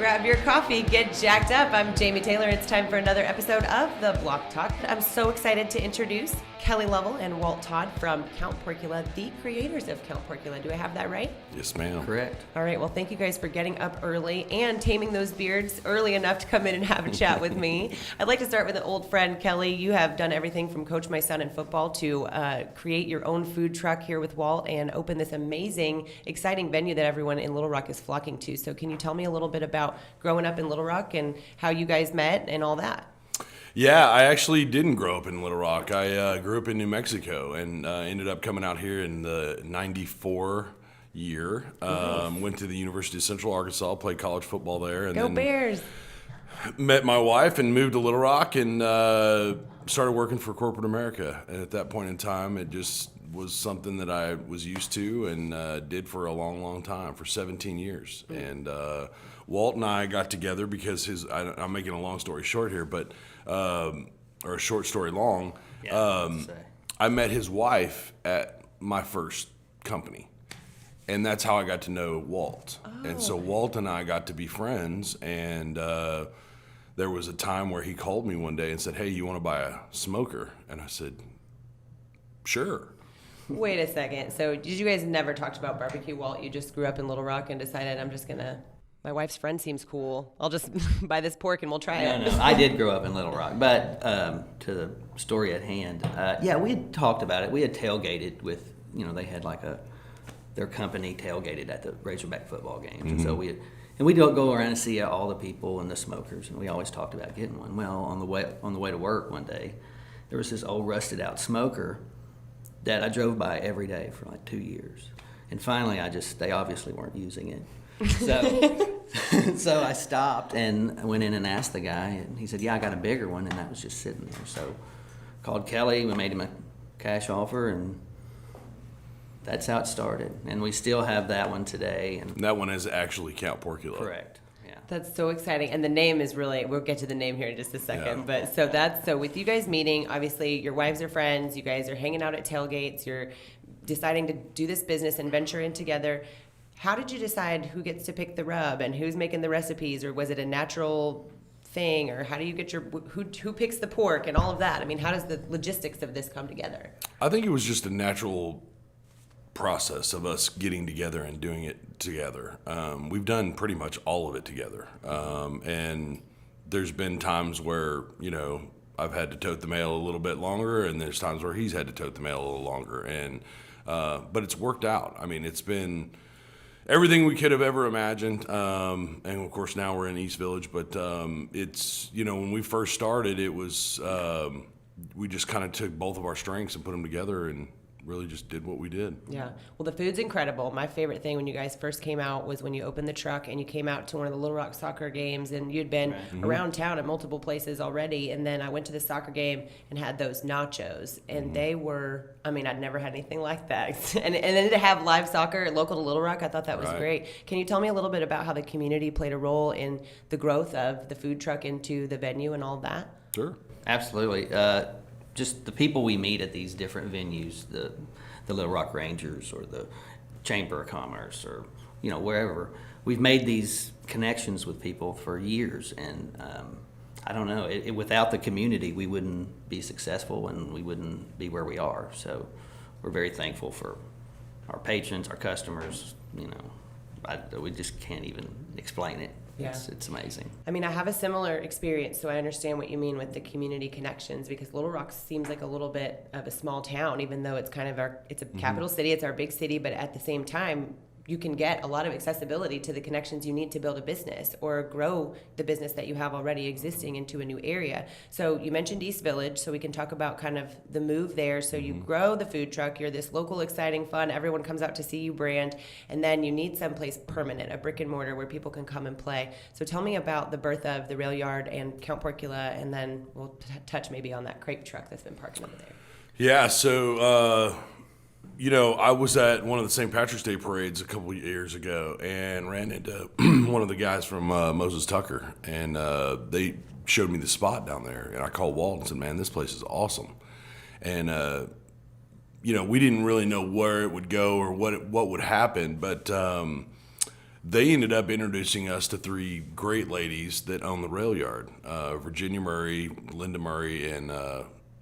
Grab your coffee, get jacked up. I'm Jamie Taylor. It's time for another episode of The Block Talk. I'm so excited to introduce Kelly Lovell and Walt Todd from Count Porkula, the creators of Count Porkula. Do I have that right? Yes, ma'am. Correct. All right. Well, thank you guys for getting up early and taming those beards early enough to come in and have a chat with me. I'd like to start with an old friend, Kelly. You have done everything from coach my son in football to create your own food truck here with Walt and open this amazing, exciting venue that everyone in Little Rock is flocking to. So can you tell me a little bit about growing up in Little Rock and how you guys met and all that? Yeah, I actually didn't grow up in Little Rock. I grew up in New Mexico and ended up coming out here in the 94 year. Went to the University of Central Arkansas, played college football there. And Go then Bears! Met my wife and moved to Little Rock and started working for corporate America. And at that point in time, it just was something that I was used to and did for a long, long time, for 17 years. And Walt and I got together because I'm making a long story short here, but or a short story long. I met his wife at my first company, and that's how I got to know Walt. And so Walt and I got to be friends, and there was a time where he called me one day and said, "Hey, you want to buy a smoker?" And I said, "Sure." Wait a second. So did you guys never talked about barbecue, Walt? You just grew up in Little Rock and decided, my wife's friend seems cool. I'll just buy this pork and we'll try it. No, I did grow up in Little Rock, but to the story at hand, we had talked about it. We had tailgated with, they had their company tailgated at the Razorback football games, and so we'd go around and see all the people and the smokers, and we always talked about getting one. Well, on the way to work one day, there was this old rusted out smoker that I drove by every day for like 2 years, and finally they obviously weren't using it. So I stopped and I went in and asked the guy, and he said, "Yeah, I got a bigger one," and that was just sitting there. So called Kelly, we made him a cash offer, and that's how it started. And we still have that one today. And that one is actually Count Porkula. Correct. Yeah. That's so exciting. And the name is really, we'll get to the name here in just a second. Yeah. But so with you guys meeting, obviously your wives are friends, you guys are hanging out at tailgates, you're deciding to do this business and venture in together. How did you decide who gets to pick the rub and who's making the recipes, or was it a natural thing, or how do you get who picks the pork and all of that? I mean, how does the logistics of this come together? I think it was just a natural process of us getting together and doing it together. We've done pretty much all of it together, and there's been times where I've had to tote the mail a little bit longer, and there's times where he's had to tote the mail a little longer, and but it's worked out. I mean, it's been everything we could have ever imagined, and of course now we're in East Village, but it's, when we first started, it was, we just kind of took both of our strengths and put them together and really just did what we did. Yeah. Well, the food's incredible. My favorite thing when you guys first came out was when you opened the truck and you came out to one of the Little Rock soccer games, and you'd been around town at multiple places already. And then I went to the soccer game and had those nachos, and they were, I'd never had anything like that. and then to have live soccer local to Little Rock, I thought that was great. Can you tell me a little bit about how the community played a role in the growth of the food truck into the venue and all that? Sure. Absolutely. Just the people we meet at these different venues, the Little Rock Rangers or the Chamber of Commerce or, wherever. We've made these connections with people for years, and I don't know, without the community, we wouldn't be successful and we wouldn't be where we are. So we're very thankful for our patrons, our customers, we just can't even explain it. Yeah. It's amazing. I have a similar experience, so I understand what you mean with the community connections, because Little Rock seems like a little bit of a small town, even though it's kind of it's a capital city, it's our big city, but at the same time, you can get a lot of accessibility to the connections you need to build a business or grow the business that you have already existing into a new area. So you mentioned East Village, so we can talk about kind of the move there. So you grow the food truck, you're this local, exciting, fun, everyone comes out to see you brand, and then you need someplace permanent, a brick and mortar where people can come and play. So tell me about the birth of the Railyard and Count Porkula, and then we'll touch maybe on that Crepe Truck that's been parking over there. Yeah, so I was at one of the St. Patrick's Day parades a couple of years ago and ran into one of the guys from Moses Tucker, and they showed me the spot down there, and I called Walt and said, "Man, this place is awesome." And we didn't really know where it would go or what would happen, but they ended up introducing us to three great ladies that own the Railyard: Virginia Murray, Linda Murray, and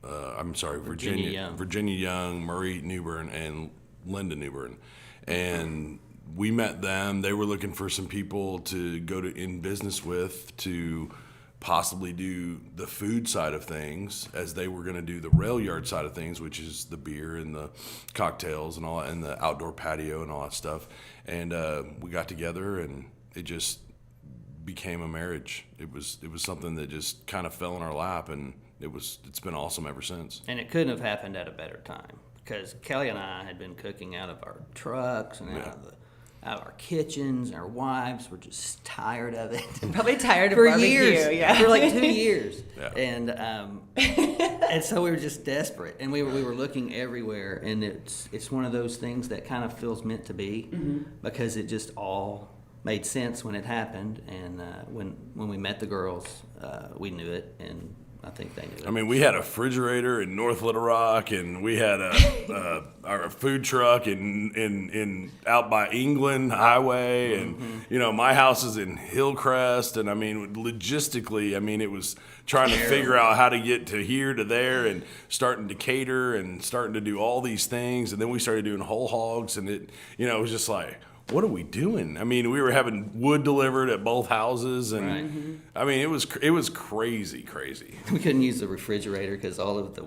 Virginia Young, Murray Newbern, and Linda Newbern. And we met them. They were looking for some people to go in business with to possibly do the food side of things, as they were going to do the Railyard side of things, which is the beer and the cocktails and all, and the outdoor patio and all that stuff. And we got together, and it just became a marriage. It was something that just kind of fell in our lap, and it's been awesome ever since. And it couldn't have happened at a better time, because Kelly and I had been cooking out of our trucks and out of our kitchens, and our wives were just tired of it. Probably tired of for barbecue. years. Yeah. For like 2 years. Yeah. And so we were just desperate, and we were looking everywhere, and it's one of those things that kind of feels meant to be, because it just all made sense when it happened. And when we met the girls, we knew it, and I think they knew it. I mean, we had a refrigerator in North Little Rock, and we had our food truck in out by England Highway, and my house is in Hillcrest, and I mean, logistically, it was trying to figure out how to get to here to there, and starting to cater and starting to do all these things, and then we started doing whole hogs, and it was just like, what are we doing? I mean, we were having wood delivered at both houses, and I mean, it was crazy. We couldn't use the refrigerator because all of the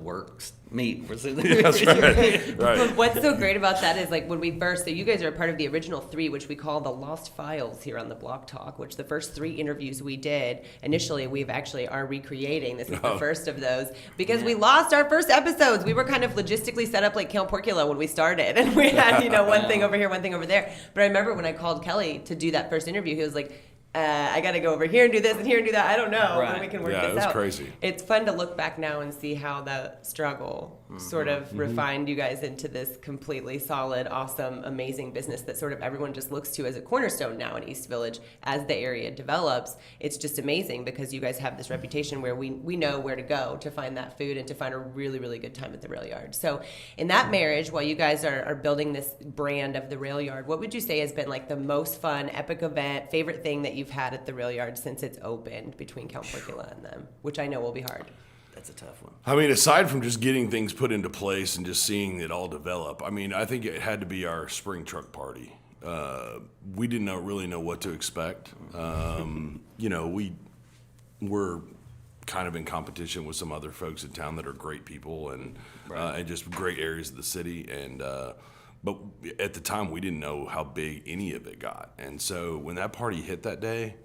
meat was in the That's refrigerator. right. But what's so great about that is, like, when we first, so you guys are a part of the original 3, which we call the Lost Files here on the Block Talk, which the first 3 interviews we did, initially we've actually are recreating. This is the first of those, because we lost our first episodes. We were kind of logistically set up like Count Porkula when we started, and we had, one thing over here, one thing over there. But I remember when I called Kelly to do that first interview, he was like, I got to go over here and do this and here and do that. I don't know. Right. But we can work Yeah, this it was out. crazy. It's fun to look back now and see how the struggle sort of refined you guys into this completely solid, awesome, amazing business that sort of everyone just looks to as a cornerstone now in East Village as the area develops. It's just amazing because you guys have this reputation where we know where to go to find that food and to find a really, really good time at the Railyard. So in that marriage, while you guys are building this brand of the Railyard, what would you say has been like the most fun, epic event, favorite thing that you've had at the Railyard since it's opened between Count Porkula and them, which I know will be hard? That's a tough one. I mean, aside from just getting things put into place and just seeing it all develop, I think it had to be our spring truck party. We didn't really know what to expect. We were kind of in competition with some other folks in town that are great people and just great areas of the city. But at the time, we didn't know how big any of it got. And so when that party hit that day,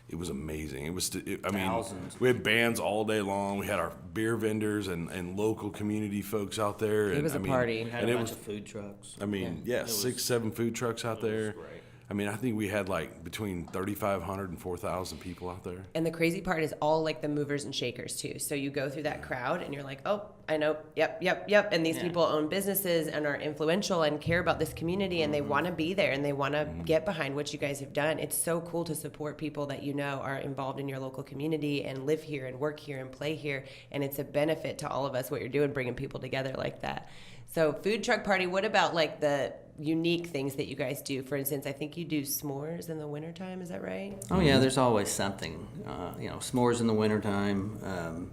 it was amazing. Thousands. We had bands all day long. We had our beer vendors and local community folks out there. It was a party. We had a bunch of food trucks. 6, 7 food trucks out there. Great. I think we had like between 3,500 and 4,000 people out there. And the crazy part is all like the movers and shakers too. So you go through that crowd and you're like, oh, I know, yep. And these people own businesses and are influential and care about this community and they want to be there and they want to get behind what you guys have done. It's so cool to support people that are involved in your local community and live here and work here and play here. And it's a benefit to all of us what you're doing, bringing people together like that. So food truck party, what about like the unique things that you guys do? For instance, I think you do s'mores in the wintertime, is that right? Oh yeah, there's always something. S'mores in the wintertime.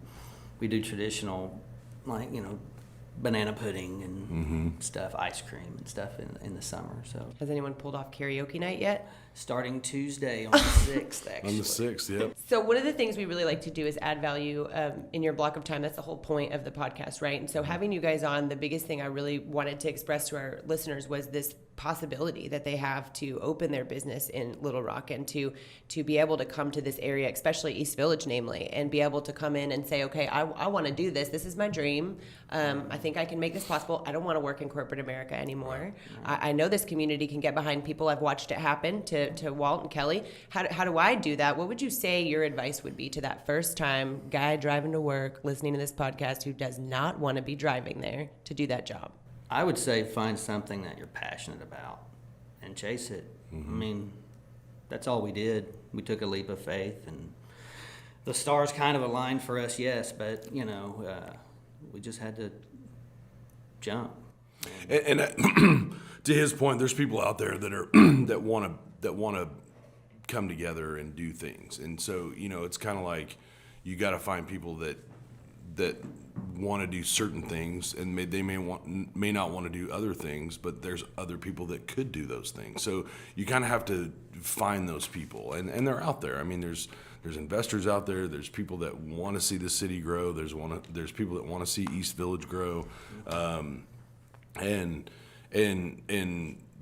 We do traditional, banana pudding and stuff, ice cream and stuff in the summer. So Has anyone pulled off karaoke night yet? starting Tuesday on the 6th, actually. On the 6th, yep. So one of the things we really like to do is add value in your block of time. That's the whole point of the podcast, right? And so having you guys on, the biggest thing I really wanted to express to our listeners was this possibility that they have to open their business in Little Rock and to be able to come to this area, especially East Village, namely, and be able to come in and say, okay, I want to do this. This is my dream. I think I can make this possible. I don't want to work in corporate America anymore. I know this community can get behind people. I've watched it happen to Walt and Kelly. How do I do that? What would you say your advice would be to that first time guy driving to work, listening to this podcast, who does not want to be driving there to do that job? I would say find something that you're passionate about and chase it. That's all we did. We took a leap of faith, and the stars kind of aligned for us, yes, but, we just had to jump. And to his point, there's people out there that are that want to come together and do things. And so, it's kind of like you got to find people that want to do certain things, and they may not want to do other things, but there's other people that could do those things. So you kind of have to find those people, and they're out there. I mean, there's investors out there. There's people that want to see the city grow. There's people that want to see East Village grow, and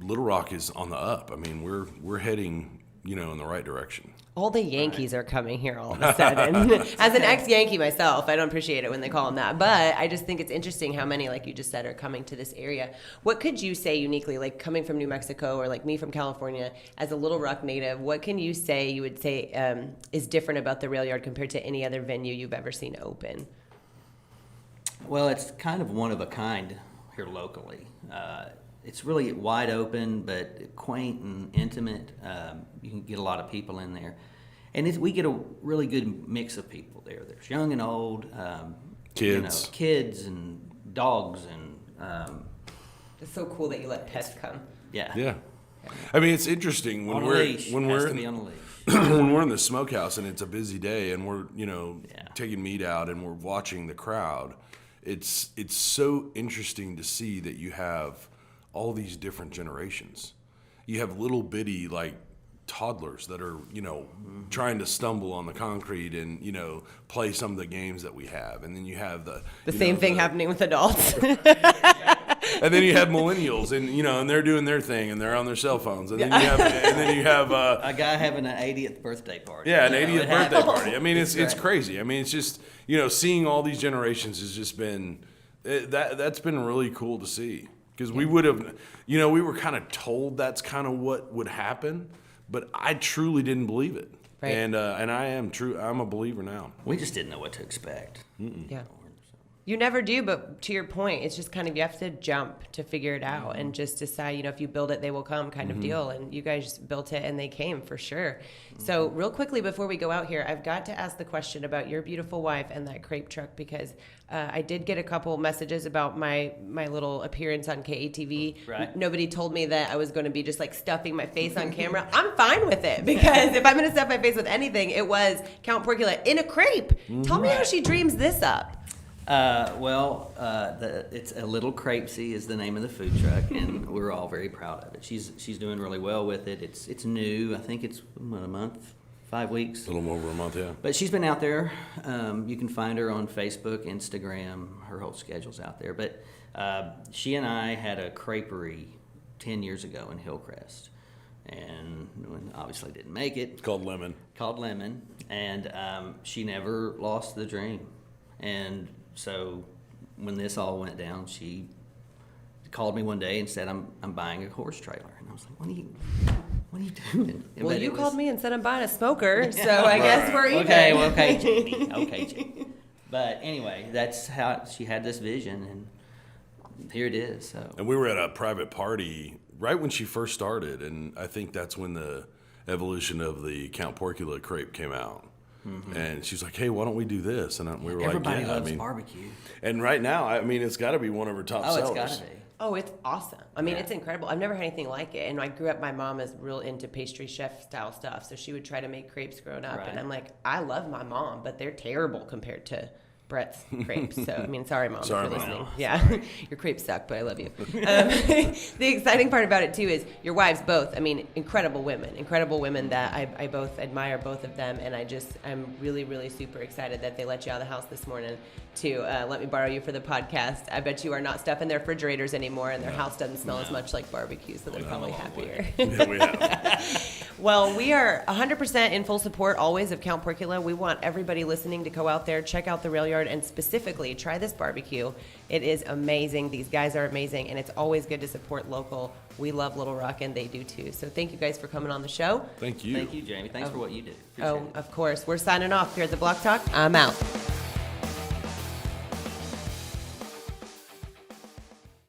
Little Rock is on the up. I mean, we're heading in the right direction. All the Yankees are coming here all of a sudden. As an ex-Yankee myself, I don't appreciate it when they call them that. But I just think it's interesting how many, like you just said, are coming to this area. What could you say uniquely, like coming from New Mexico or like me from California, as a Little Rock native, what can you would say is different about the Railyard compared to any other venue you've ever seen open? Well, it's kind of one of a kind here locally. It's really wide open, but quaint and intimate. You can get a lot of people in there. And we get a really good mix of people there. There's young and old, kids. Kids and dogs. And It's so cool that you let pets come. Yeah. I mean, it's interesting when we're when we're in the smokehouse and it's a busy day and we're taking meat out and we're watching the crowd. It's so interesting to see that you have all these different generations. You have little bitty toddlers that are trying to stumble on the concrete and play some of the games that we have, and then you have the same thing happening with adults. And then you have millennials, and and they're doing their thing, and they're on their cell phones, and then you have a guy having an 80th birthday party. Yeah, an 80th birthday party. I mean, it's crazy. I mean, it's just seeing all these generations has just been that's been really cool to see. Because we would have, we were kind of told that's kind of what would happen, but I truly didn't believe it. Right. And I'm a believer now. We just didn't know what to expect. Yeah. You never do, but to your point, it's just kind of, you have to jump to figure it out and just decide, if you build it, they will come kind of deal. And you guys built it and they came for sure. So real quickly before we go out here, I've got to ask the question about your beautiful wife and that crepe truck, because I did get a couple messages about my little appearance on KATV. Right. Nobody told me that I was going to be just stuffing my face on camera. I'm fine with it, because if I'm going to stuff my face with anything, it was Count Porkula in a crepe. Tell me how she dreams this up. It's a Little Crepesy is the name of the food truck, and we're all very proud of it. She's doing really well with it. It's new. I think it's a month, 5 weeks. A little over a month, yeah. But she's been out there. You can find her on Facebook, Instagram. Her whole schedule's out there. But she and I had a creperie 10 years ago in Hillcrest, and obviously didn't make it. It's called Lemon. And she never lost the dream. And so when this all went down, she called me one day and said, I'm buying a horse trailer. And I was like, what are you doing? Well, you called me and said I'm buying a smoker, so I guess we're even. Okay, Jamie. But anyway, that's how she had this vision, and here it is. So. And we were at a private party right when she first started, and I think that's when the evolution of the Count Porkula crepe came out. And she's like, hey, why don't we do this? And we were Everybody like, loves barbecue. And right now, it's got to be one of her top sellers. It's got to be. Oh, it's awesome. I mean, it's incredible. I've never had anything like it. And I grew up, my mom is real into pastry chef style stuff. So she would try to make crepes growing up. Right. And I'm like, I love my mom, but they're terrible compared to Brett's crepes. So, I mean, sorry, Mom, sorry, if you're Mom. listening. Yeah, your crepes suck, but I love you. The exciting part about it, too, is your wives both, incredible women that I both admire, both of them. And I'm really, really super excited that they let you out of the house this morning to let me borrow you for the podcast. I bet you are not stuffing their refrigerators anymore, and their house doesn't smell as much like barbecue, so they're probably happier. Yeah, we have. Well, we are 100% in full support always of Count Porkula. We want everybody listening to go out there, check out the Railyard, and specifically try this barbecue. It is amazing. These guys are amazing, and it's always good to support local. We love Little Rock, and they do too. So thank you guys for coming on the show. Thank you. Thank you, Jamie. Thanks for what you do. Appreciate it. Of course. We're signing off here at the Block Talk. I'm out.